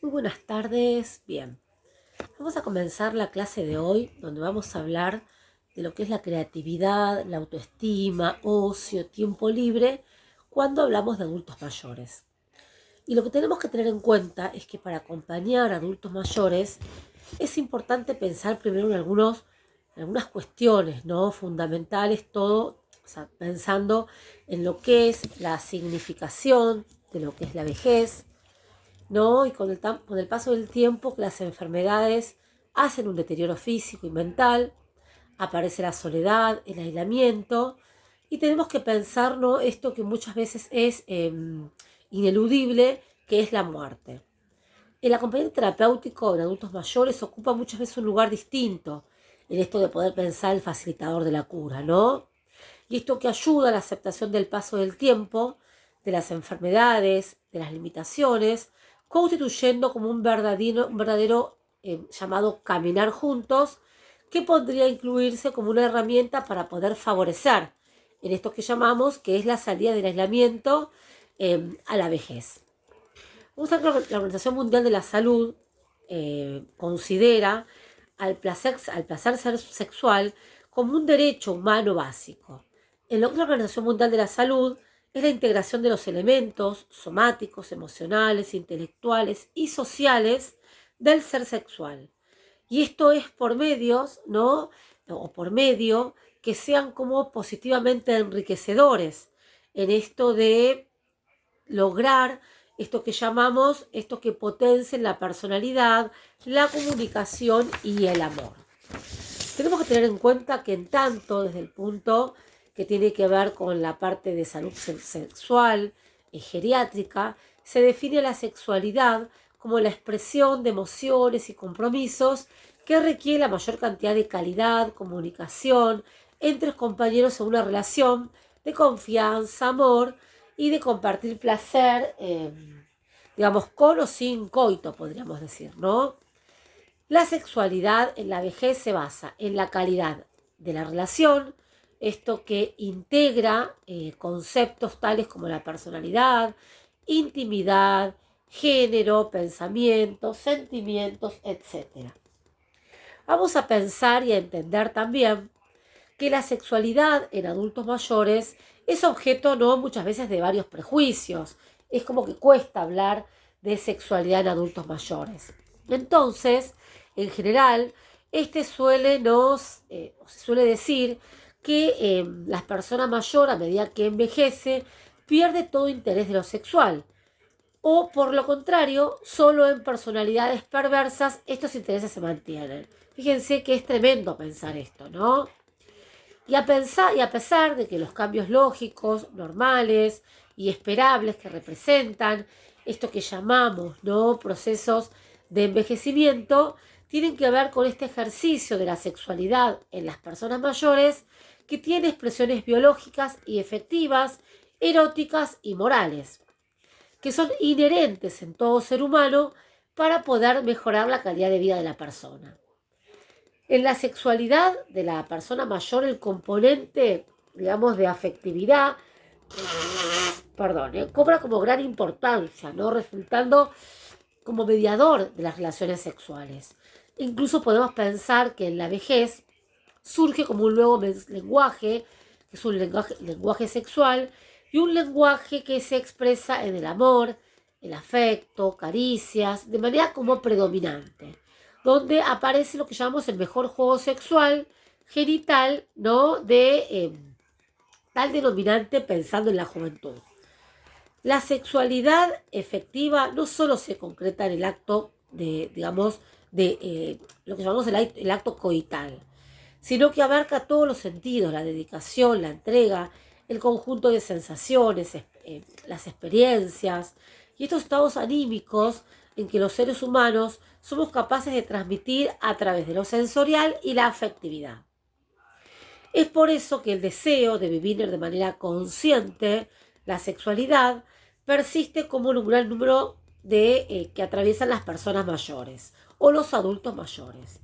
Muy buenas tardes. Bien, vamos a comenzar la clase de hoy donde vamos a hablar de lo que es la creatividad, la autoestima, ocio, tiempo libre, cuando hablamos de adultos mayores. Y lo que tenemos que tener en cuenta es que para acompañar a adultos mayores es importante pensar primero en algunas cuestiones, ¿no? Fundamentales, todo, o sea, pensando en lo que es la significación de lo que es la vejez, ¿no? Y con el paso del tiempo, las enfermedades hacen un deterioro físico y mental, aparece la soledad, el aislamiento, y tenemos que pensar, ¿no? Esto que muchas veces es ineludible, que es la muerte. El acompañante terapéutico en adultos mayores ocupa muchas veces un lugar distinto en esto de poder pensar el facilitador de la cura, ¿no? Y esto que ayuda a la aceptación del paso del tiempo, de las enfermedades, de las limitaciones, constituyendo como un verdadero llamado caminar juntos, que podría incluirse como una herramienta para poder favorecer en esto que llamamos que es la salida del aislamiento a la vejez. La Organización Mundial de la Salud considera al placer sexual como un derecho humano básico. En lo que la Organización Mundial de la Salud es la integración de los elementos somáticos, emocionales, intelectuales y sociales del ser sexual. Y esto es por medios, ¿no? O por medio que sean como positivamente enriquecedores en esto de lograr esto que potencien la personalidad, la comunicación y el amor. Tenemos que tener en cuenta que en tanto desde el punto que tiene que ver con la parte de salud sexual y geriátrica, se define la sexualidad como la expresión de emociones y compromisos que requiere la mayor cantidad de calidad, comunicación entre los compañeros en una relación de confianza, amor y de compartir placer, digamos, con o sin coito, podríamos decir, ¿no? La sexualidad en la vejez se basa en la calidad de la relación, esto que integra conceptos tales como la personalidad, intimidad, género, pensamientos, sentimientos, etc. Vamos a pensar y a entender también que la sexualidad en adultos mayores es objeto, ¿no?, muchas veces de varios prejuicios. Es como que cuesta hablar de sexualidad en adultos mayores. Entonces, en general, se suele decir que las personas mayores, a medida que envejece, pierde todo interés de lo sexual. O, por lo contrario, solo en personalidades perversas estos intereses se mantienen. Fíjense que es tremendo pensar esto, ¿no? Y a pesar de que los cambios lógicos, normales y esperables que representan esto que llamamos, ¿no?, procesos de envejecimiento, tienen que ver con este ejercicio de la sexualidad en las personas mayores que tiene expresiones biológicas y efectivas, eróticas y morales, que son inherentes en todo ser humano para poder mejorar la calidad de vida de la persona. En la sexualidad de la persona mayor, el componente, digamos, de afectividad, cobra como gran importancia, ¿no?, resultando como mediador de las relaciones sexuales. Incluso podemos pensar que en la vejez surge como un nuevo lenguaje, que es un lenguaje sexual, y un lenguaje que se expresa en el amor, el afecto, caricias, de manera como predominante, donde aparece lo que llamamos el mejor juego sexual genital, ¿no?, de tal denominante pensando en la juventud. La sexualidad efectiva no solo se concreta en el acto de, digamos, de lo que llamamos el acto coital, sino que abarca todos los sentidos, la dedicación, la entrega, el conjunto de sensaciones, las experiencias y estos estados anímicos en que los seres humanos somos capaces de transmitir a través de lo sensorial y la afectividad. Es por eso que el deseo de vivir de manera consciente la sexualidad persiste como un gran número que atraviesan las personas mayores o los adultos mayores.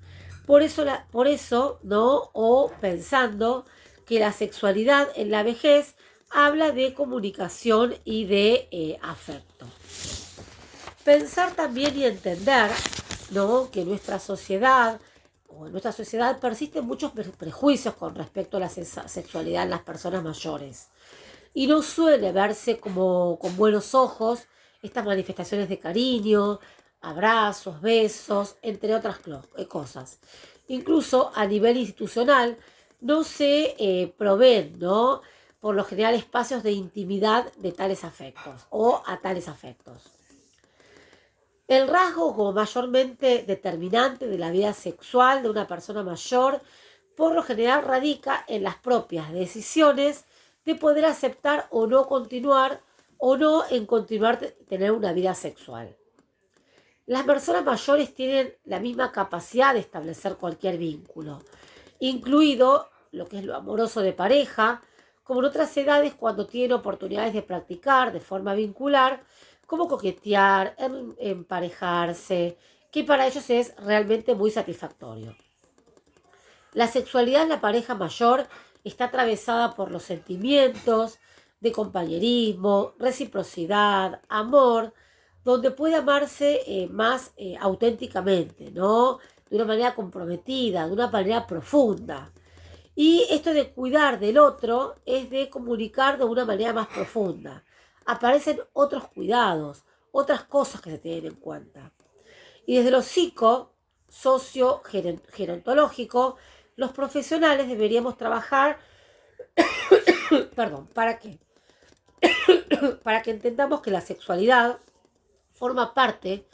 Por eso, ¿no?, o pensando que la sexualidad en la vejez habla de comunicación y de afecto. Pensar también y entender, ¿no?, que nuestra sociedad o en nuestra sociedad persisten muchos prejuicios con respecto a la sexualidad en las personas mayores. Y no suele verse como con buenos ojos estas manifestaciones de cariño, abrazos, besos, entre otras cosas. Incluso a nivel institucional no se proveen, ¿no?, por lo general espacios de intimidad de tales afectos o a tales afectos. El rasgo como mayormente determinante de la vida sexual de una persona mayor por lo general radica en las propias decisiones de poder aceptar o no continuar o no en continuar tener una vida sexual. Las personas mayores tienen la misma capacidad de establecer cualquier vínculo, incluido lo que es lo amoroso de pareja, como en otras edades cuando tienen oportunidades de practicar de forma vincular, como coquetear, emparejarse, que para ellos es realmente muy satisfactorio. La sexualidad en la pareja mayor está atravesada por los sentimientos de compañerismo, reciprocidad, amor, donde puede amarse más auténticamente, ¿no?, de una manera comprometida, de una manera profunda. Y esto de cuidar del otro es de comunicar de una manera más profunda. Aparecen otros cuidados, otras cosas que se tienen en cuenta. Y desde lo socio-gerontológico, los profesionales deberíamos trabajar, ¿para qué? Para que entendamos que la sexualidad forma parte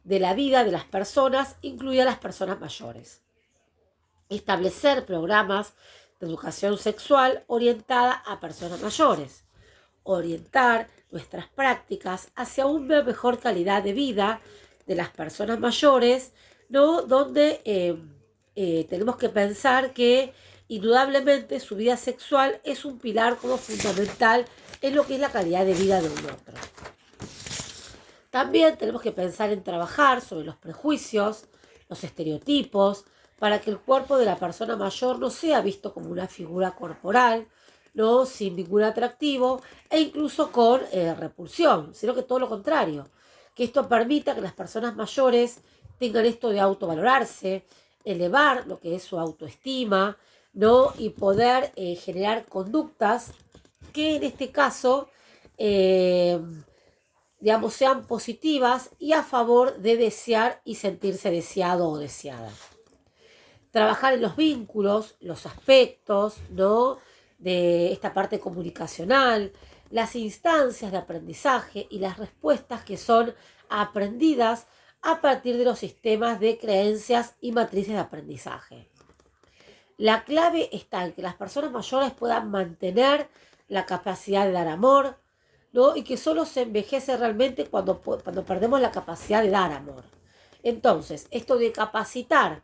de la vida de las personas, incluidas las personas mayores. Establecer programas de educación sexual orientada a personas mayores. Orientar nuestras prácticas hacia una mejor calidad de vida de las personas mayores, ¿no?, donde tenemos que pensar que indudablemente su vida sexual es un pilar como fundamental en lo que es la calidad de vida de un otro. También tenemos que pensar en trabajar sobre los prejuicios, los estereotipos, para que el cuerpo de la persona mayor no sea visto como una figura corporal, ¿no?, sin ningún atractivo e incluso con repulsión, sino que todo lo contrario, que esto permita que las personas mayores tengan esto de autovalorarse, elevar lo que es su autoestima, ¿no?, y poder generar conductas que en este caso sean positivas y a favor de desear y sentirse deseado o deseada. Trabajar en los vínculos, los aspectos, ¿no?, de esta parte comunicacional, las instancias de aprendizaje y las respuestas que son aprendidas a partir de los sistemas de creencias y matrices de aprendizaje. La clave está en que las personas mayores puedan mantener la capacidad de dar amor, ¿no?, y que solo se envejece realmente cuando perdemos la capacidad de dar amor. Entonces, esto de capacitar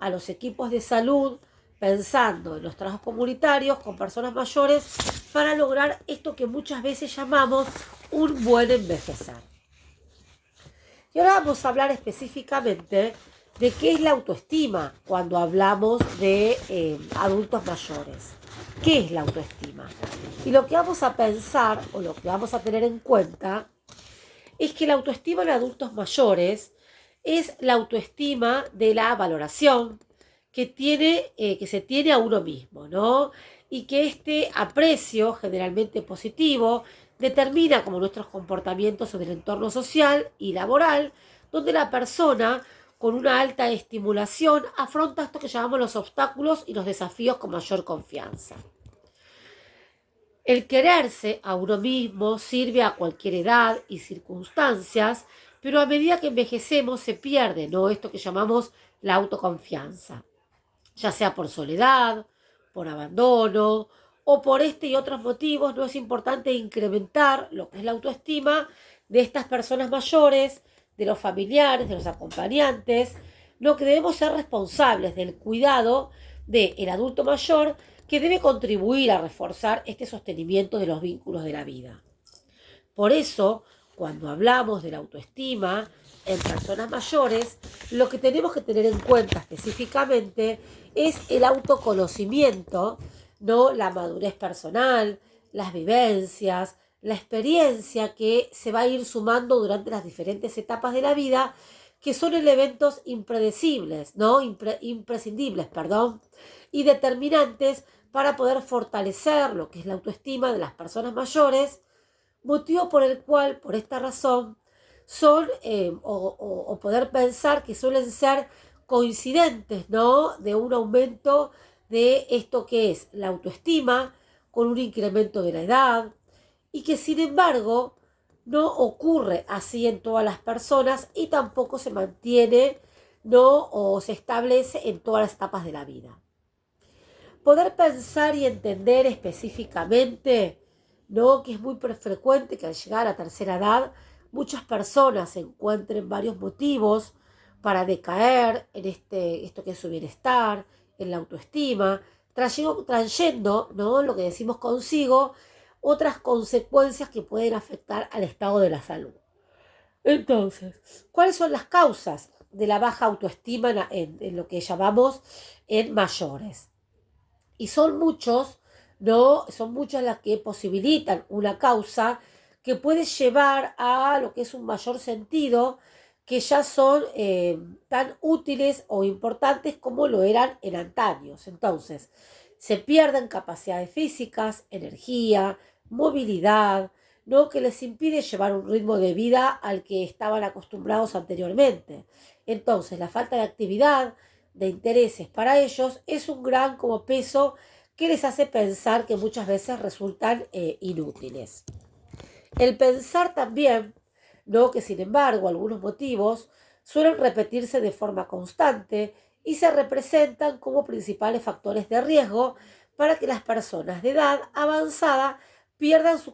a los equipos de salud, pensando en los trabajos comunitarios con personas mayores, para lograr esto que muchas veces llamamos un buen envejecer. Y ahora vamos a hablar específicamente de qué es la autoestima cuando hablamos de adultos mayores. ¿Qué es la autoestima? Y lo que vamos a pensar o lo que vamos a tener en cuenta es que la autoestima en adultos mayores es la autoestima de la valoración que se tiene a uno mismo, ¿no? Y que este aprecio generalmente positivo determina como nuestros comportamientos en el entorno social y laboral, donde la persona con una alta estimulación afronta esto que llamamos los obstáculos y los desafíos con mayor confianza. El quererse a uno mismo sirve a cualquier edad y circunstancias, pero a medida que envejecemos se pierde, ¿no?, esto que llamamos la autoconfianza, ya sea por soledad, por abandono o por este y otros motivos. No es importante incrementar lo que es la autoestima de estas personas mayores, de los familiares, de los acompañantes, lo que debemos ser responsables del cuidado del adulto mayor, que debe contribuir a reforzar este sostenimiento de los vínculos de la vida. Por eso, cuando hablamos de la autoestima en personas mayores, lo que tenemos que tener en cuenta específicamente es el autoconocimiento, ¿no?, la madurez personal, las vivencias, la experiencia que se va a ir sumando durante las diferentes etapas de la vida, que son elementos impredecibles, ¿no? Imprescindibles, perdón, y determinantes para poder fortalecer lo que es la autoestima de las personas mayores, motivo por el cual, por esta razón, son, o poder pensar que suelen ser coincidentes, ¿no? De un aumento de esto que es la autoestima, con un incremento de la edad, y que sin embargo no ocurre así en todas las personas y tampoco se mantiene, ¿no? O se establece en todas las etapas de la vida. Poder pensar y entender específicamente, ¿no? Que es muy frecuente que al llegar a la tercera edad muchas personas encuentren varios motivos para decaer en esto que es su bienestar, en la autoestima, trayendo, ¿no? Lo que decimos consigo, otras consecuencias que pueden afectar al estado de la salud. Entonces, ¿cuáles son las causas de la baja autoestima en lo que llamamos en mayores? Y son muchos, ¿no? Son muchas las que posibilitan una causa que puede llevar a lo que es un mayor sentido, que ya son tan útiles o importantes como lo eran en antaños. Entonces, se pierden capacidades físicas, energía, movilidad, ¿no? Que les impide llevar un ritmo de vida al que estaban acostumbrados anteriormente. Entonces, la falta de actividad, de intereses para ellos, es un gran como peso que les hace pensar que muchas veces resultan inútiles. El pensar también, ¿no? Que sin embargo algunos motivos suelen repetirse de forma constante y se representan como principales factores de riesgo para que las personas de edad avanzada pierdan su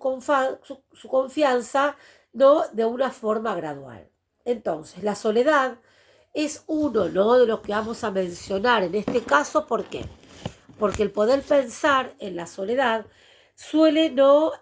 confianza, ¿no? De una forma gradual. Entonces, la soledad es uno, ¿no? De los que vamos a mencionar en este caso. ¿Por qué? Porque el poder pensar en la soledad suele no,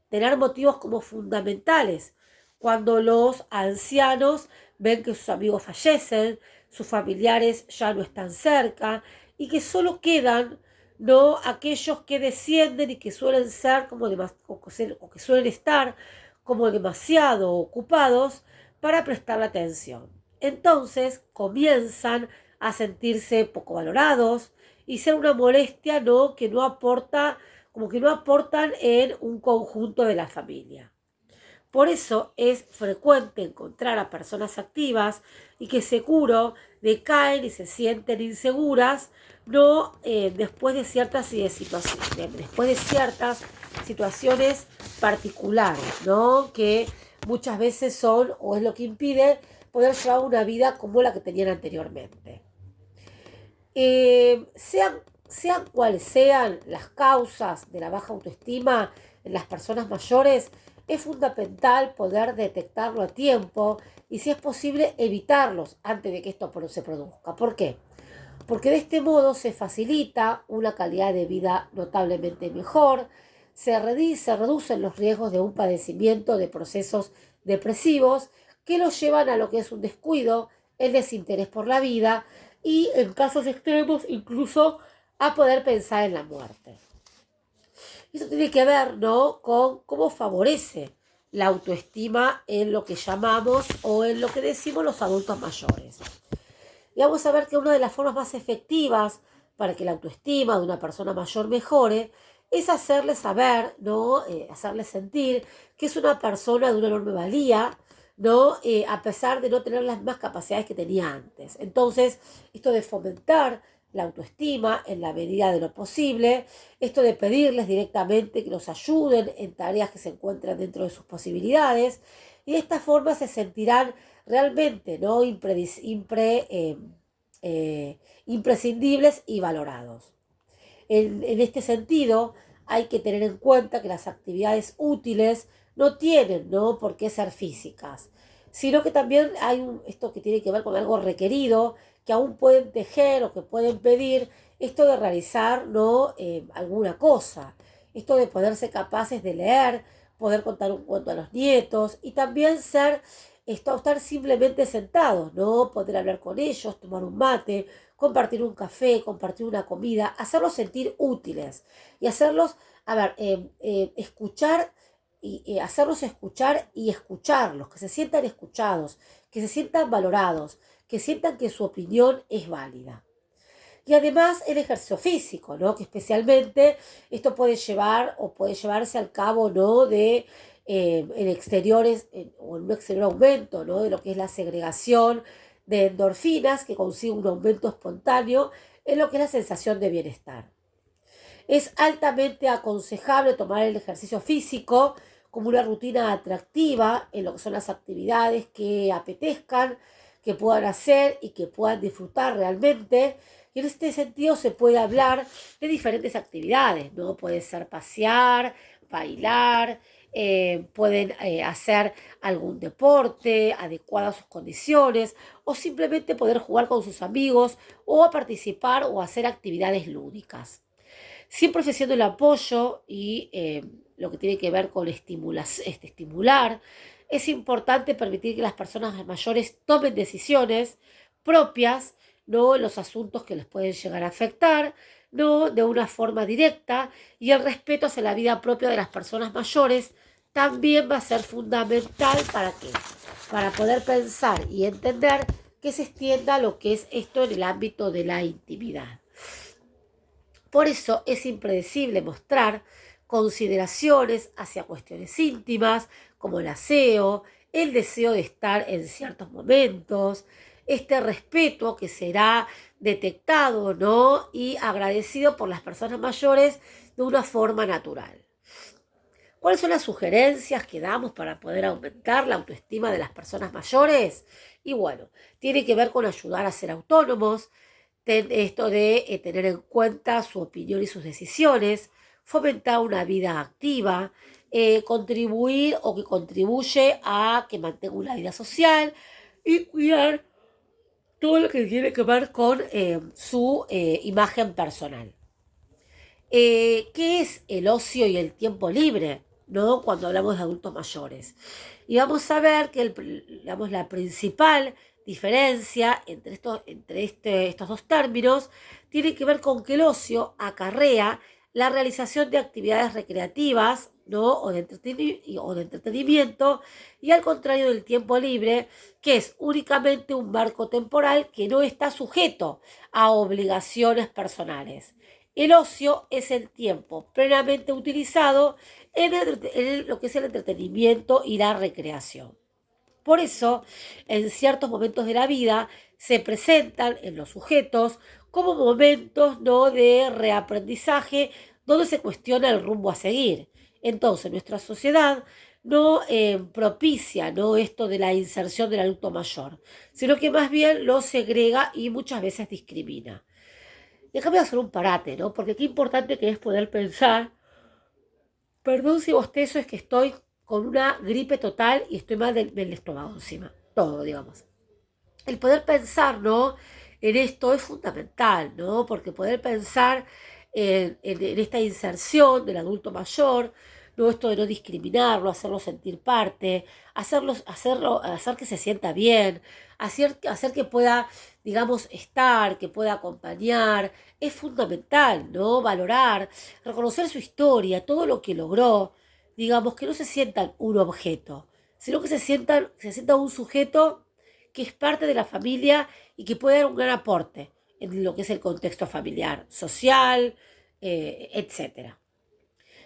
tener motivos como fundamentales. Cuando los ancianos ven que sus amigos fallecen, sus familiares ya no están cerca y que solo quedan, ¿no? Aquellos que descienden y que suelen ser como o que suelen estar como demasiado ocupados para prestarle atención. Entonces comienzan a sentirse poco valorados y ser una molestia, ¿no? Que no aporta, como que no aportan en un conjunto de la familia. Por eso es frecuente encontrar a personas activas y que seguro decaen y se sienten inseguras, no después de ciertas situaciones particulares, ¿no? Que muchas veces son o es lo que impide poder llevar una vida como la que tenían anteriormente. Sean cuales sean las causas de la baja autoestima en las personas mayores, es fundamental poder detectarlo a tiempo y, si es posible, evitarlos antes de que esto se produzca. ¿Por qué? Porque de este modo se facilita una calidad de vida notablemente mejor, se reducen los riesgos de un padecimiento de procesos depresivos que los llevan a lo que es un descuido, el desinterés por la vida y, en casos extremos, incluso a poder pensar en la muerte. Eso tiene que ver, ¿no? Con cómo favorece la autoestima en lo que llamamos o en lo que decimos los adultos mayores. Y vamos a ver que una de las formas más efectivas para que la autoestima de una persona mayor mejore es hacerle saber, ¿no? Hacerle sentir que es una persona de una enorme valía, ¿no? A pesar de no tener las mismas capacidades que tenía antes. Entonces, esto de fomentar la autoestima en la medida de lo posible, esto de pedirles directamente que los ayuden en tareas que se encuentran dentro de sus posibilidades, y de esta forma se sentirán realmente, ¿no? Imprescindibles y valorados. En este sentido, hay que tener en cuenta que las actividades útiles no tienen, ¿no? por qué ser físicas, sino que también hay esto que tiene que ver con algo requerido, que aún pueden tejer o que pueden pedir, esto de realizar, ¿no? Alguna cosa, esto de poder ser capaces de leer, poder contar un cuento a los nietos y también estar simplemente sentados, ¿no? Poder hablar con ellos, tomar un mate, compartir un café, compartir una comida, hacerlos sentir útiles y hacerlos a ver, escuchar y hacerlos escuchar y escucharlos, que se sientan escuchados, que se sientan valorados, que sientan que su opinión es válida. Y además el ejercicio físico, ¿no? Que especialmente esto puede llevar o puede llevarse al cabo, ¿no? De en exteriores o en un exterior aumento, ¿no? De lo que es la segregación de endorfinas que consigue un aumento espontáneo en lo que es la sensación de bienestar. Es altamente aconsejable tomar el ejercicio físico como una rutina atractiva en lo que son las actividades que apetezcan, que puedan hacer y que puedan disfrutar realmente. Y en este sentido se puede hablar de diferentes actividades, ¿no? Puede ser pasear, bailar, pueden hacer algún deporte adecuado a sus condiciones o simplemente poder jugar con sus amigos o a participar o hacer actividades lúdicas. Siempre ofreciendo el apoyo y lo que tiene que ver con estimular, es importante permitir que las personas mayores tomen decisiones propias, no en los asuntos que les pueden llegar a afectar, no de una forma directa, y el respeto hacia la vida propia de las personas mayores también va a ser fundamental. ¿Para qué? Para poder pensar y entender que se extienda lo que es esto en el ámbito de la intimidad. Por eso es impredecible mostrar consideraciones hacia cuestiones íntimas como el aseo, el deseo de estar en ciertos momentos, este respeto que será detectado, ¿no? Y agradecido por las personas mayores de una forma natural. ¿Cuáles son las sugerencias que damos para poder aumentar la autoestima de las personas mayores? Y bueno, tiene que ver con ayudar a ser autónomos, esto de tener en cuenta su opinión y sus decisiones, fomentar una vida activa, contribuir o que contribuye a que mantenga una vida social y cuidar todo lo que tiene que ver con su imagen personal. ¿Qué es el ocio y el tiempo libre? ¿No? Cuando hablamos de adultos mayores. Y vamos a ver que digamos, la principal diferencia entre estos dos términos tiene que ver con que el ocio acarrea la realización de actividades recreativas, ¿no? o de entretenimiento, y al contrario del tiempo libre, que es únicamente un marco temporal que no está sujeto a obligaciones personales. El ocio es el tiempo plenamente utilizado en lo que es el entretenimiento y la recreación. Por eso, en ciertos momentos de la vida se presentan en los sujetos como momentos, ¿no?, de reaprendizaje donde se cuestiona el rumbo a seguir. Entonces, nuestra sociedad no propicia, ¿no?, esto de la inserción del adulto mayor, sino que más bien lo segrega y muchas veces discrimina. Déjame hacer un parate, ¿no? Porque qué importante que es poder pensar. Perdón si bostezo, es que estoy con una gripe total y estoy mal del estómago encima. Todo, digamos. El poder pensar, ¿no?, en esto es fundamental, ¿no? Porque poder pensar en esta inserción del adulto mayor, ¿no? Esto de no discriminarlo, hacerlo sentir parte, hacer que se sienta bien, hacer que pueda, digamos, estar, que pueda acompañar, es fundamental, ¿no? Valorar, reconocer su historia, todo lo que logró, digamos, que no se sientan un objeto, sino que se sientan un sujeto que es parte de la familia y que puede dar un gran aporte en lo que es el contexto familiar, social, etc.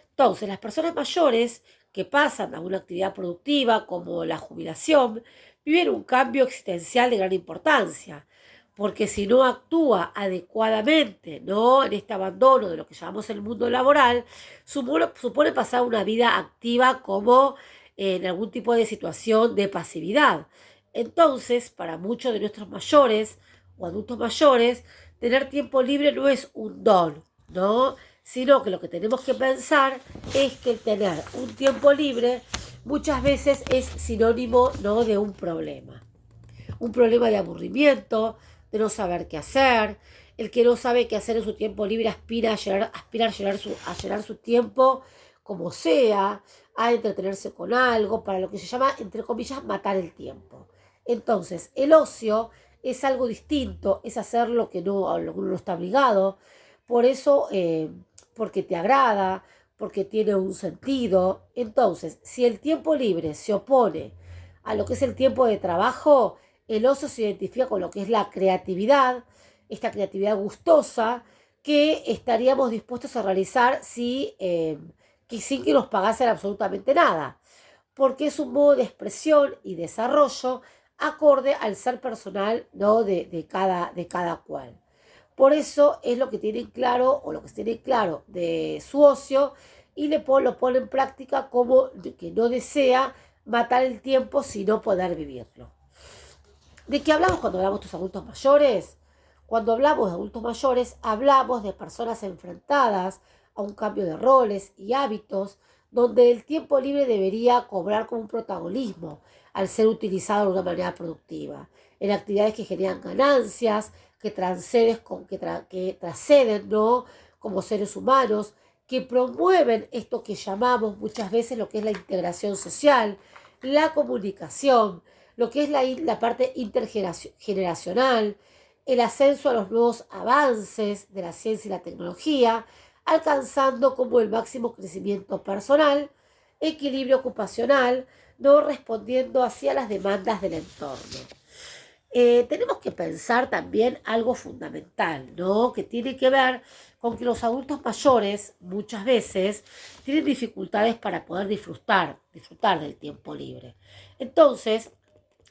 Entonces, las personas mayores que pasan a una actividad productiva como la jubilación viven un cambio existencial de gran importancia, porque si no actúa adecuadamente, ¿no?, en este abandono de lo que llamamos el mundo laboral, supone pasar una vida activa como en algún tipo de situación de pasividad. Entonces, para muchos de nuestros mayores o adultos mayores, tener tiempo libre no es un don, ¿no?, sino que lo que tenemos que pensar es que tener un tiempo libre muchas veces es sinónimo, ¿no?, de un problema de aburrimiento, de no saber qué hacer. El que no sabe qué hacer en su tiempo libre aspira a llenar su tiempo como sea, a entretenerse con algo, para lo que se llama, entre comillas, matar el tiempo. Entonces, el ocio es algo distinto, es hacer lo que uno no está obligado, por eso, porque te agrada, porque tiene un sentido. Entonces, si el tiempo libre se opone a lo que es el tiempo de trabajo, el ocio se identifica con lo que es la creatividad, esta creatividad gustosa que estaríamos dispuestos a realizar sin que nos pagasen absolutamente nada, porque es un modo de expresión y desarrollo acorde al ser personal, ¿no? de cada cual. Por eso es lo que tienen claro, o lo que tienen claro de su ocio, y lo pone en práctica como que no desea matar el tiempo sino poder vivirlo. ¿De qué hablamos cuando hablamos de estos adultos mayores? Cuando hablamos de adultos mayores, hablamos de personas enfrentadas a un cambio de roles y hábitos, donde el tiempo libre debería cobrar como un protagonismo al ser utilizado de una manera productiva, en actividades que generan ganancias, que trascenden, ¿no? Como seres humanos, que promueven esto que llamamos muchas veces lo que es la integración social, la comunicación, lo que es la parte intergeneracional, el ascenso a los nuevos avances de la ciencia y la tecnología, alcanzando como el máximo crecimiento personal, equilibrio ocupacional, no respondiendo así a las demandas del entorno. Tenemos que pensar también algo fundamental, ¿no? Que tiene que ver con que los adultos mayores muchas veces tienen dificultades para poder disfrutar del tiempo libre. Entonces,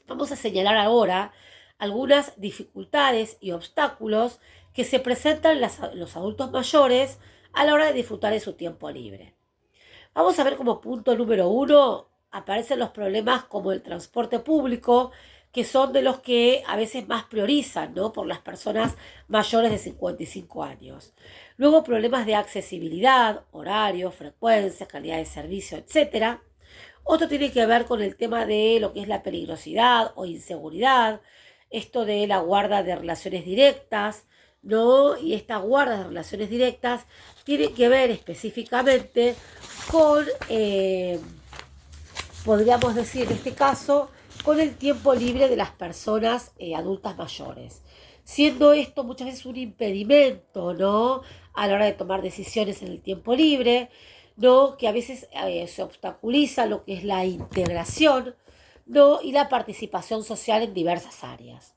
vamos a señalar ahora algunas dificultades y obstáculos que se presentan en los adultos mayores a la hora de disfrutar de su tiempo libre. Vamos a ver como punto número 1, aparecen los problemas como el transporte público, que son de los que a veces más priorizan, ¿no? Por las personas mayores de 55 años. Luego problemas de accesibilidad, horario, frecuencia, calidad de servicio, etc. Otro tiene que ver con el tema de lo que es la peligrosidad o inseguridad, esto de la guarda de relaciones directas, ¿no? Y esta guarda de relaciones directas tiene que ver específicamente con, podríamos decir en este caso, con el tiempo libre de las personas adultas mayores. Siendo esto muchas veces un impedimento, ¿no? A la hora de tomar decisiones en el tiempo libre, ¿no? Que a veces se obstaculiza lo que es la integración, ¿no? Y la participación social en diversas áreas.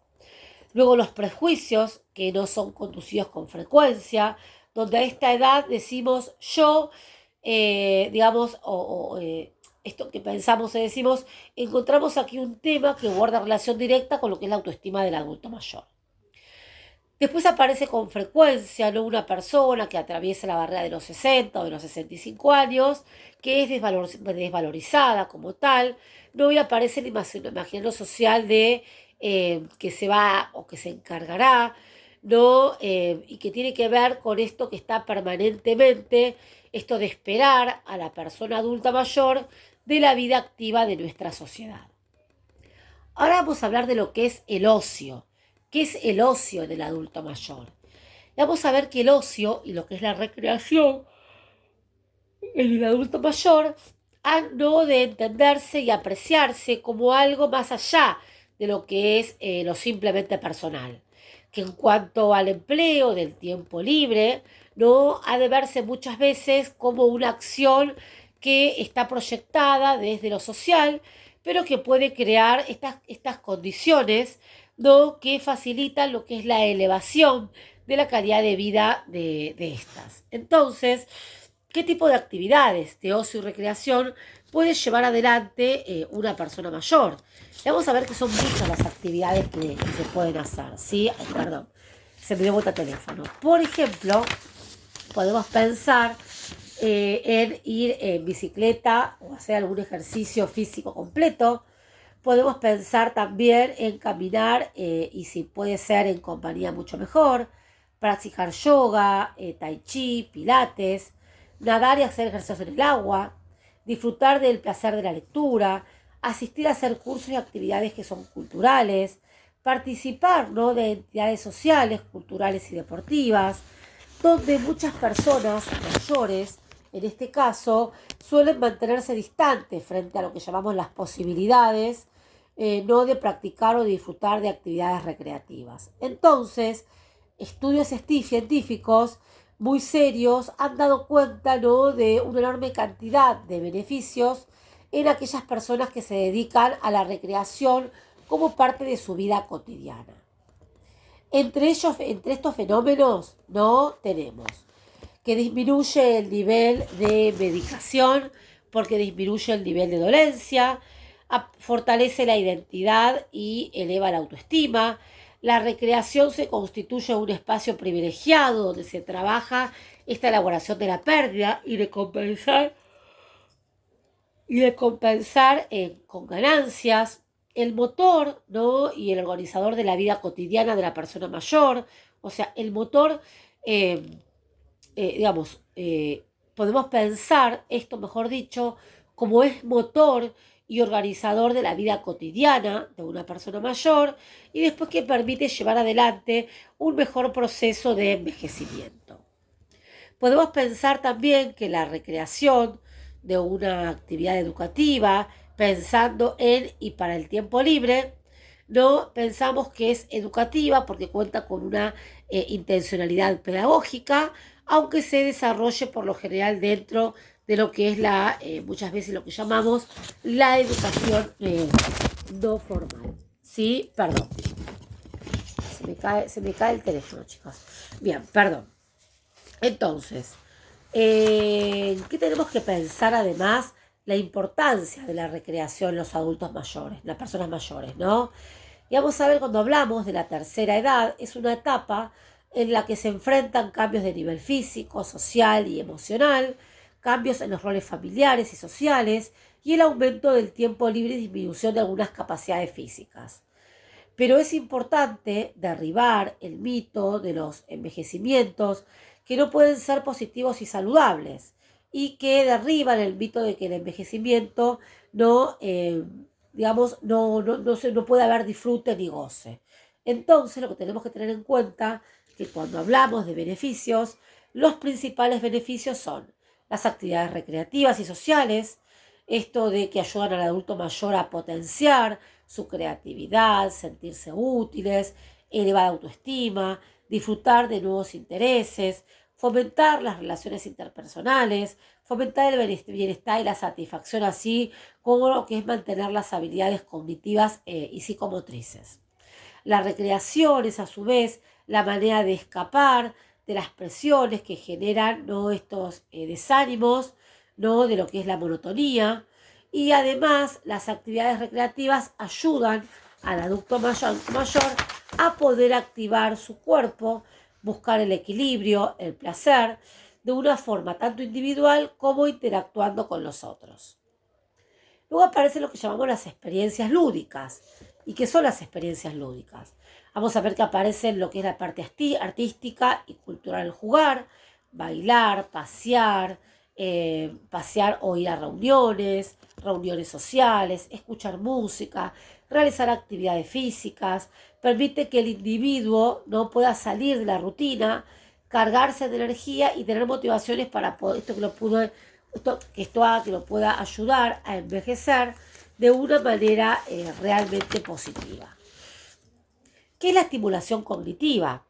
Luego los prejuicios que no son conducidos con frecuencia, donde a esta edad decimos yo, digamos, esto que pensamos y decimos, encontramos aquí un tema que guarda relación directa con lo que es la autoestima del adulto mayor. Después aparece con frecuencia, ¿no? Una persona que atraviesa la barrera de los 60 o de los 65 años, que es desvalorizada como tal, ¿no? Y aparece el imaginario social de que se va o que se encargará, ¿no? Y que tiene que ver con esto que está permanentemente, esto de esperar a la persona adulta mayor de la vida activa de nuestra sociedad. Ahora vamos a hablar de lo que es el ocio. ¿Qué es el ocio del adulto mayor? Vamos a ver que el ocio y lo que es la recreación en el adulto mayor han no de entenderse y apreciarse como algo más allá de lo que es lo simplemente personal. Que en cuanto al empleo del tiempo libre, no ha de verse muchas veces como una acción que está proyectada desde lo social, pero que puede crear estas condiciones, ¿no? Que facilitan lo que es la elevación de la calidad de vida de estas. Entonces, ¿qué tipo de actividades de ocio y recreación puede llevar adelante una persona mayor? Vamos a ver que son muchas las actividades que se pueden hacer, ¿sí? Perdón, se me dio vuelta el teléfono. Por ejemplo, podemos pensar en ir en bicicleta o hacer algún ejercicio físico completo. Podemos pensar también en caminar y si puede ser en compañía mucho mejor, practicar yoga, tai chi, pilates, nadar y hacer ejercicios en el agua, disfrutar del placer de la lectura, asistir a hacer cursos y actividades que son culturales, participar, ¿no? de entidades sociales, culturales y deportivas, donde muchas personas mayores, en este caso, suelen mantenerse distantes frente a lo que llamamos las posibilidades, no de practicar o disfrutar de actividades recreativas. Entonces, estudios científicos muy serios han dado cuenta, ¿no?, de una enorme cantidad de beneficios en aquellas personas que se dedican a la recreación como parte de su vida cotidiana. Entre estos fenómenos, ¿no?, tenemos que disminuye el nivel de medicación porque disminuye el nivel de dolencia, fortalece la identidad y eleva la autoestima. La recreación se constituye un espacio privilegiado donde se trabaja esta elaboración de la pérdida y de compensar con ganancias. El motor, ¿no?, y el organizador de la vida cotidiana de la persona mayor, o sea, el motor, podemos pensar esto, mejor dicho, como es motor y organizador de la vida cotidiana de una persona mayor y después que permite llevar adelante un mejor proceso de envejecimiento. Podemos pensar también que la recreación de una actividad educativa, pensando en y para el tiempo libre, no pensamos que es educativa porque cuenta con una intencionalidad pedagógica, aunque se desarrolle por lo general dentro de lo que es muchas veces lo que llamamos la educación no formal. ¿Sí? Perdón. Se me cae el teléfono, chicos. Bien, perdón. Entonces, ¿qué tenemos que pensar además? La importancia de la recreación en los adultos mayores, las personas mayores, ¿no? Y vamos a ver, cuando hablamos de la tercera edad, es una etapa en la que se enfrentan cambios de nivel físico, social y emocional, cambios en los roles familiares y sociales y el aumento del tiempo libre y disminución de algunas capacidades físicas. Pero es importante derribar el mito de los envejecimientos que no pueden ser positivos y saludables y que derriban el mito de que el envejecimiento no puede haber disfrute ni goce. Entonces, lo que tenemos que tener en cuenta es que cuando hablamos de beneficios, los principales beneficios son las actividades recreativas y sociales, esto de que ayudan al adulto mayor a potenciar su creatividad, sentirse útiles, elevada autoestima, disfrutar de nuevos intereses, fomentar las relaciones interpersonales, fomentar el bienestar y la satisfacción, así como lo que es mantener las habilidades cognitivas y psicomotrices. La recreación es a su vez la manera de escapar de las presiones que generan, ¿no?, estos desánimos, ¿no?, de lo que es la monotonía, y además las actividades recreativas ayudan al adulto mayor a poder activar su cuerpo, buscar el equilibrio, el placer, de una forma tanto individual como interactuando con los otros. Luego aparecen lo que llamamos las experiencias lúdicas. ¿Y qué son las experiencias lúdicas? Vamos a ver que aparecen lo que es la parte artística y cultural del jugar, bailar, pasear o ir a reuniones sociales, escuchar música, realizar actividades físicas, permite que el individuo no pueda salir de la rutina, cargarse de energía y tener motivaciones para poder, que lo pueda ayudar a envejecer de una manera realmente positiva. ¿Qué es la estimulación cognitiva?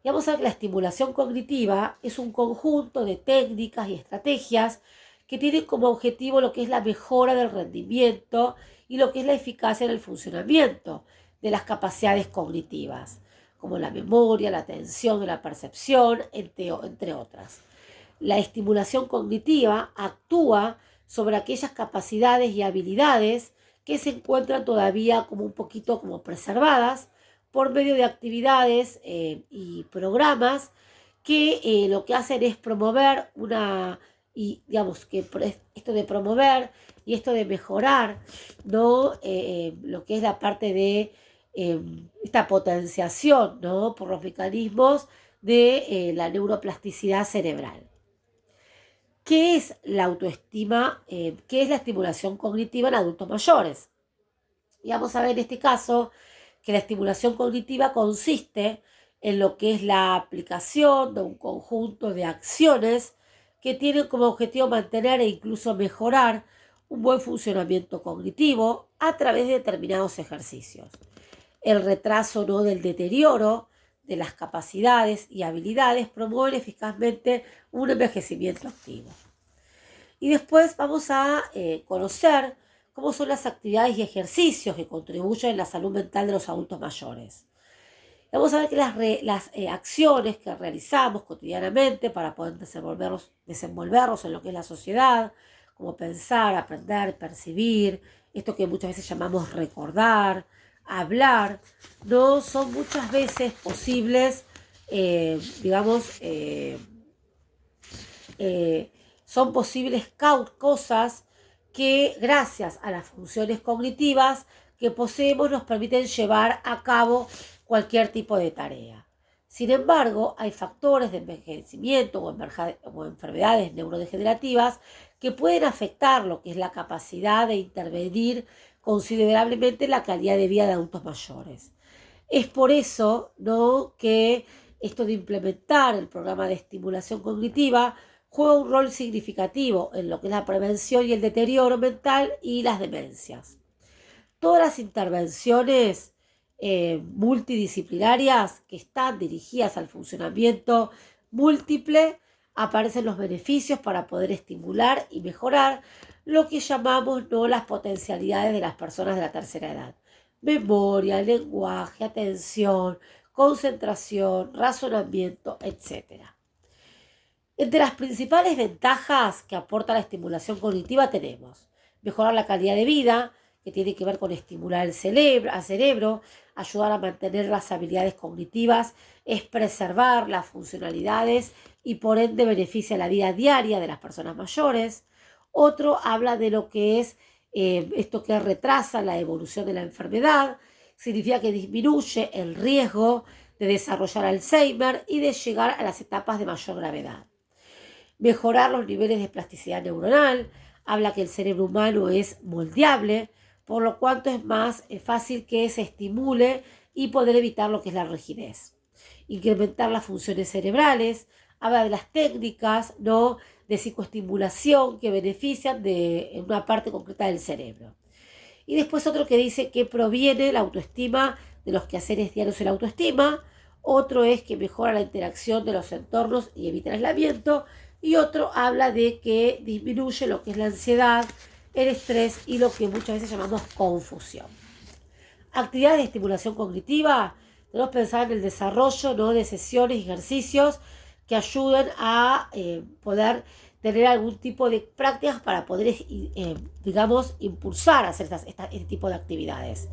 Y vamos a ver que la estimulación cognitiva es un conjunto de técnicas y estrategias que tienen como objetivo lo que es la mejora del rendimiento y lo que es la eficacia en el funcionamiento de las capacidades cognitivas, como la memoria, la atención, la percepción, entre otras. La estimulación cognitiva actúa sobre aquellas capacidades y habilidades que se encuentran todavía como un poquito como preservadas por medio de actividades y programas que lo que hacen es promover esto de promover y esto de mejorar, ¿no?, lo que es la parte de esta potenciación, ¿no?, por los mecanismos de la neuroplasticidad cerebral. ¿Qué es la autoestima? ¿Qué es la estimulación cognitiva en adultos mayores? Y vamos a ver en este caso que la estimulación cognitiva consiste en lo que es la aplicación de un conjunto de acciones que tienen como objetivo mantener e incluso mejorar un buen funcionamiento cognitivo a través de determinados ejercicios. El retraso, ¿no?, del deterioro de las capacidades y habilidades promueven eficazmente un envejecimiento activo. Y después vamos a conocer cómo son las actividades y ejercicios que contribuyen a la salud mental de los adultos mayores. Vamos a ver que las acciones que realizamos cotidianamente para poder desenvolvernos en lo que es la sociedad, como pensar, aprender, percibir, esto que muchas veces llamamos recordar, hablar, no son muchas veces posibles, son posibles cosas que gracias a las funciones cognitivas que poseemos nos permiten llevar a cabo cualquier tipo de tarea. Sin embargo, hay factores de envejecimiento o enfermedades neurodegenerativas que pueden afectar lo que es la capacidad de intervenir considerablemente en la calidad de vida de adultos mayores. Es por eso, ¿no?, que esto de implementar el programa de estimulación cognitiva juega un rol significativo en lo que es la prevención y el deterioro mental y las demencias. Todas las intervenciones multidisciplinarias que están dirigidas al funcionamiento múltiple aparecen los beneficios para poder estimular y mejorar lo que llamamos, ¿no?, las potencialidades de las personas de la tercera edad. Memoria, lenguaje, atención, concentración, razonamiento, etc. Entre las principales ventajas que aporta la estimulación cognitiva tenemos mejorar la calidad de vida, que tiene que ver con estimular al cerebro, ayudar a mantener las habilidades cognitivas, es preservar las funcionalidades y por ende beneficia la vida diaria de las personas mayores. Otro habla de lo que es esto que retrasa la evolución de la enfermedad, significa que disminuye el riesgo de desarrollar Alzheimer y de llegar a las etapas de mayor gravedad. Mejorar los niveles de plasticidad neuronal, habla que el cerebro humano es moldeable, por lo cuanto es más fácil que se estimule y poder evitar lo que es la rigidez. Incrementar las funciones cerebrales, habla de las técnicas, ¿no?, de psicoestimulación que benefician de una parte concreta del cerebro. Y después otro que dice que proviene la autoestima de los quehaceres diarios en la autoestima, otro es que mejora la interacción de los entornos y evita el aislamiento, y otro habla de que disminuye lo que es la ansiedad, el estrés y lo que muchas veces llamamos confusión. Actividades de estimulación cognitiva, debemos pensar en el desarrollo, ¿no?, de sesiones y ejercicios que ayuden a poder tener algún tipo de prácticas para poder, impulsar a hacer este tipo de actividades.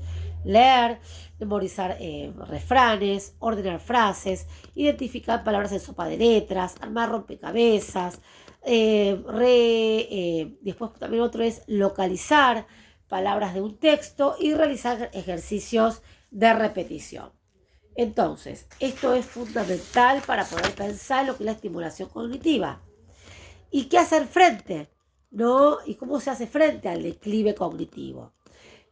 Leer, memorizar refranes, ordenar frases, identificar palabras en sopa de letras, armar rompecabezas. Después también otro es localizar palabras de un texto y realizar ejercicios de repetición. Entonces, esto es fundamental para poder pensar en lo que es la estimulación cognitiva. ¿Y qué hacer frente? ¿No? ¿Y cómo se hace frente al declive cognitivo?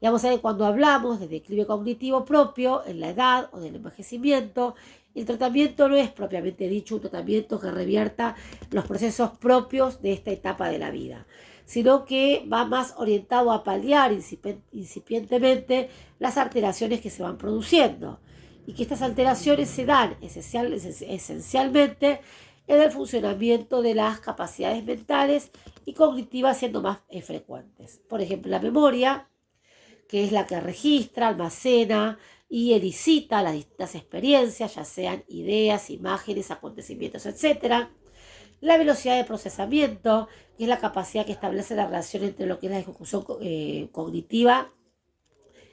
Y vamos a ver, cuando hablamos de declive cognitivo propio en la edad o del envejecimiento, el tratamiento no es propiamente dicho un tratamiento que revierta los procesos propios de esta etapa de la vida, sino que va más orientado a paliar incipientemente las alteraciones que se van produciendo y que estas alteraciones se dan esencialmente en el funcionamiento de las capacidades mentales y cognitivas siendo más frecuentes. Por ejemplo, la memoria, que es la que registra, almacena y elicita las distintas experiencias, ya sean ideas, imágenes, acontecimientos, etc. La velocidad de procesamiento, que es la capacidad que establece la relación entre lo que es la ejecución cognitiva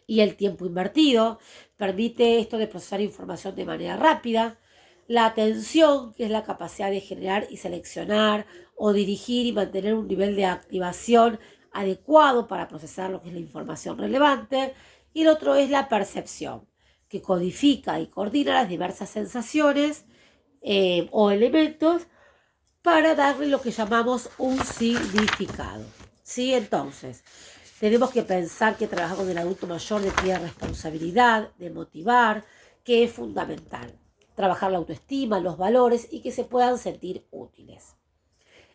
y el tiempo invertido, permite esto de procesar información de manera rápida. La atención, que es la capacidad de generar y seleccionar o dirigir y mantener un nivel de activación adecuado para procesar lo que es la información relevante. Y el otro es la percepción, que codifica y coordina las diversas sensaciones o elementos para darle lo que llamamos un significado. ¿Sí? Entonces, tenemos que pensar que trabajar con el adulto mayor requiere responsabilidad, de motivar, que es fundamental. Trabajar la autoestima, los valores y que se puedan sentir útiles.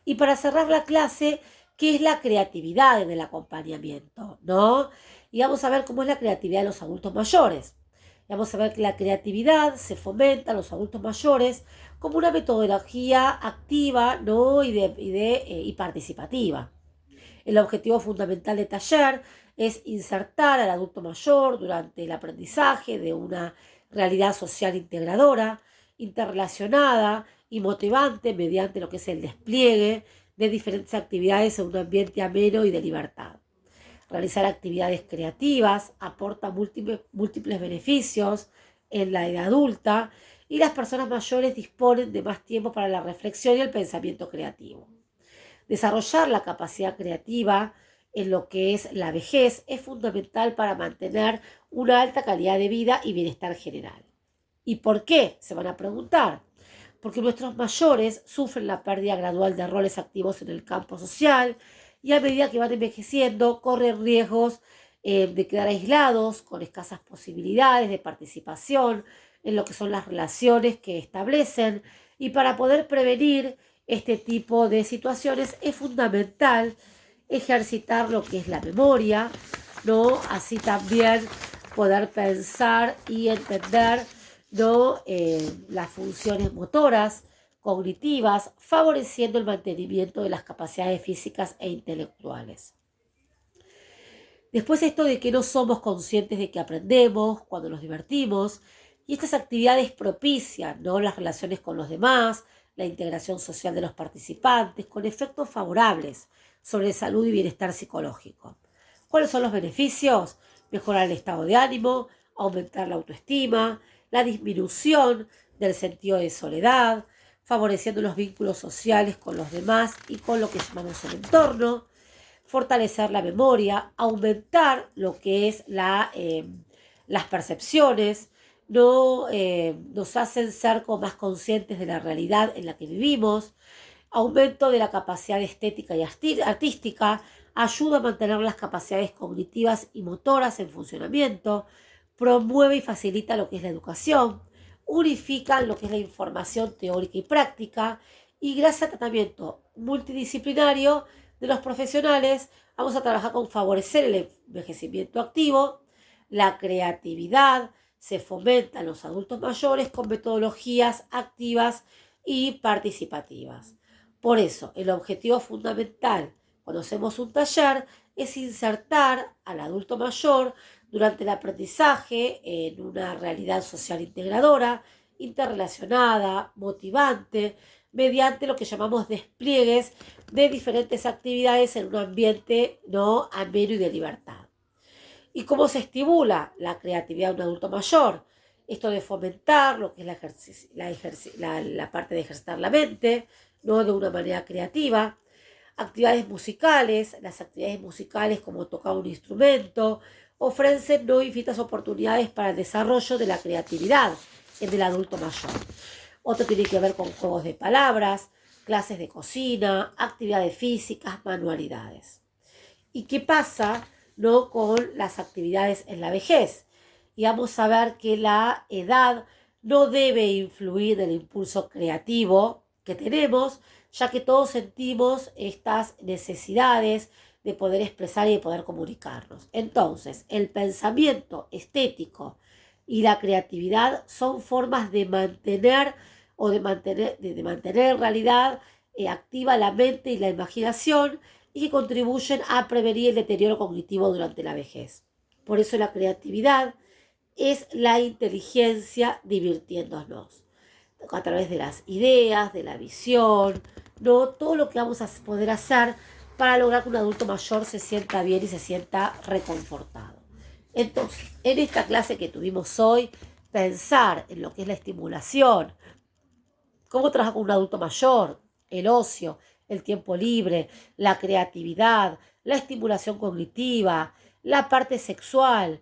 Y para cerrar la clase, ¿qué es la creatividad en el acompañamiento? ¿No? Y vamos a ver cómo es la creatividad de los adultos mayores. Y vamos a ver que la creatividad se fomenta a los adultos mayores como una metodología activa, ¿no? y participativa. El objetivo fundamental del taller es insertar al adulto mayor durante el aprendizaje de una realidad social integradora, interrelacionada y motivante mediante lo que es el despliegue de diferentes actividades en un ambiente ameno y de libertad. Realizar actividades creativas aporta múltiples beneficios en la edad adulta y las personas mayores disponen de más tiempo para la reflexión y el pensamiento creativo. Desarrollar la capacidad creativa en lo que es la vejez es fundamental para mantener una alta calidad de vida y bienestar general. ¿Y por qué? Se van a preguntar. Porque nuestros mayores sufren la pérdida gradual de roles activos en el campo social y a medida que van envejeciendo corren riesgos de quedar aislados, con escasas posibilidades de participación en lo que son las relaciones que establecen, y para poder prevenir este tipo de situaciones es fundamental ejercitar lo que es la memoria, ¿no? Así también poder pensar y entender, ¿no? Las funciones motoras, cognitivas, favoreciendo el mantenimiento de las capacidades físicas e intelectuales. Después esto de que no somos conscientes de que aprendemos cuando nos divertimos, y estas actividades propician, ¿no? las relaciones con los demás, la integración social de los participantes, con efectos favorables sobre salud y bienestar psicológico. ¿Cuáles son los beneficios? Mejorar el estado de ánimo, aumentar la autoestima, la disminución del sentido de soledad, favoreciendo los vínculos sociales con los demás y con lo que llamamos el entorno, fortalecer la memoria, aumentar lo que es las percepciones, nos hacen ser como más conscientes de la realidad en la que vivimos, aumento de la capacidad estética y artística, ayuda a mantener las capacidades cognitivas y motoras en funcionamiento, promueve y facilita lo que es la educación, unifica lo que es la información teórica y práctica, y gracias al tratamiento multidisciplinario de los profesionales vamos a trabajar con favorecer el envejecimiento activo, la creatividad, se fomenta en los adultos mayores con metodologías activas y participativas. Por eso, el objetivo fundamental cuando hacemos un taller es insertar al adulto mayor durante el aprendizaje en una realidad social integradora, interrelacionada, motivante, mediante lo que llamamos despliegues de diferentes actividades en un ambiente ameno y de libertad. ¿Y cómo se estimula la creatividad de un adulto mayor? Esto de fomentar lo que es la parte de ejercitar la mente, ¿no? de una manera creativa. Actividades musicales, las actividades musicales como tocar un instrumento, ofrecen infinitas oportunidades para el desarrollo de la creatividad en el adulto mayor. Otro tiene que ver con juegos de palabras, clases de cocina, actividades físicas, manualidades. ¿Y qué pasa con las actividades en la vejez? Y vamos a ver que la edad no debe influir en el impulso creativo que tenemos, ya que todos sentimos estas necesidades de poder expresar y de poder comunicarnos. Entonces, el pensamiento estético y la creatividad son formas de mantener en realidad activa la mente y la imaginación, y que contribuyen a prevenir el deterioro cognitivo durante la vejez. Por eso la creatividad es la inteligencia divirtiéndonos a través de las ideas, de la visión, todo lo que vamos a poder hacer para lograr que un adulto mayor se sienta bien y se sienta reconfortado. Entonces, en esta clase que tuvimos hoy, pensar en lo que es la estimulación, cómo trabajar con un adulto mayor, el ocio, el tiempo libre, la creatividad, la estimulación cognitiva, la parte sexual,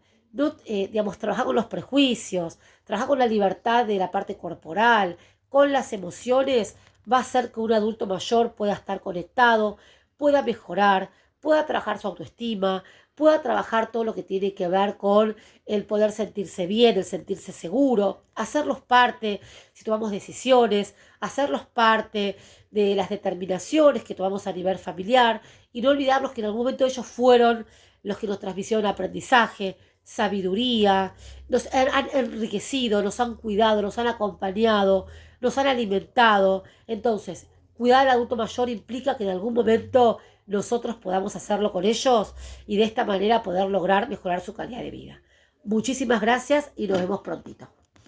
trabajar con los prejuicios, trabajar con la libertad de la parte corporal, con las emociones, va a hacer que un adulto mayor pueda estar conectado, pueda mejorar, pueda trabajar su autoestima, pueda trabajar todo lo que tiene que ver con el poder sentirse bien, el sentirse seguro, hacerlos parte, si tomamos decisiones, hacerlos parte de las determinaciones que tomamos a nivel familiar, y no olvidarnos que en algún momento ellos fueron los que nos transmitieron aprendizaje, sabiduría, nos han enriquecido, nos han cuidado, nos han acompañado, nos han alimentado. Entonces, cuidar al adulto mayor implica que en algún momento nosotros podamos hacerlo con ellos y de esta manera poder lograr mejorar su calidad de vida. Muchísimas gracias y nos vemos prontito.